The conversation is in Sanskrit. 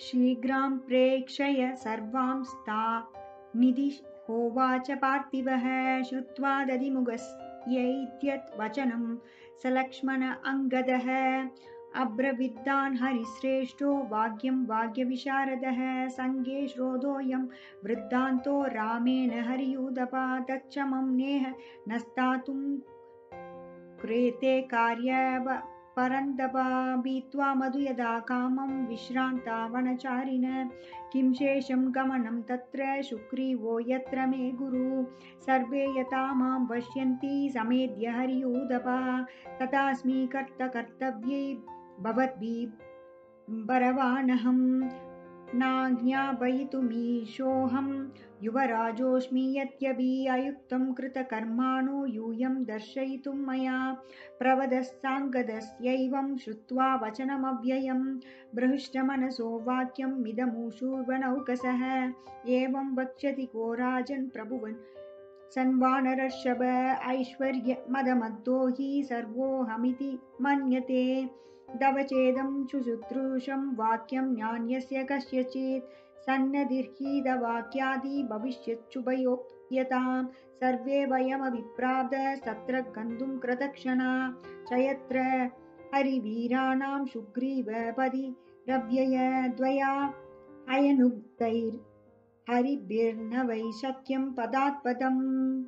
शीघ्रां प्रेक्षय सर्वांस्ता निधि होवाच पार्थिवः। श्रुत्वा दधिमुखस्यैत्यत् वचनं स लक्ष्मण अङ्गदः। अब्रवीद्वान् हरिश्रेष्ठो वाग्यं वाग्यविशारदः। सङ्गे श्रोतोऽयं वृद्धान्तो रामेण हरियूदपा। तच्चमं नेह न स्थातुं क्रियते कार्यपरन्दपा। भीत्वा मधु यदा कामं विश्रान्ता वनचारिण। किं शेषं गमनं तत्र सुग्रीवो यत्र मे गुरु। सर्वे यथा मां पश्यन्ति समेध्य हरियूदपा। तथास्मि कर्तव्ये भवद्भिः बरवानहं। नाज्ञापयितुमीशोऽहं युवराजोऽस्मि यद्यपि अयुक्तं कृतकर्माणो यूयं दर्शयितुं मया। प्रवदस्साङ्गदस्यैवं श्रुत्वा वचनमव्ययं। बृहष्टमनसो वाक्यमिदमुषुवनौकसः। एवं वक्ष्यति को राजन् प्रभुवन् सन्वानरर्षभ। ऐश्वर्यमदमद्दो हि सर्वोऽहमिति मन्यते। तव चेदं शुश्रूषं वाक्यं नान्यस्य कस्यचित्। सन्नदिर्हितवाक्यादि भविष्यच्छुभयोक्यताम्। सर्वे वयमभिप्राप्तस्तत्र गन्तुं कृतक्षणा च यत्र हरिवीराणां सुग्रीवपतिरव्यय। द्वया अयनुक्तैर्हरिभिर्न वै शक्यं पदात् पदम्।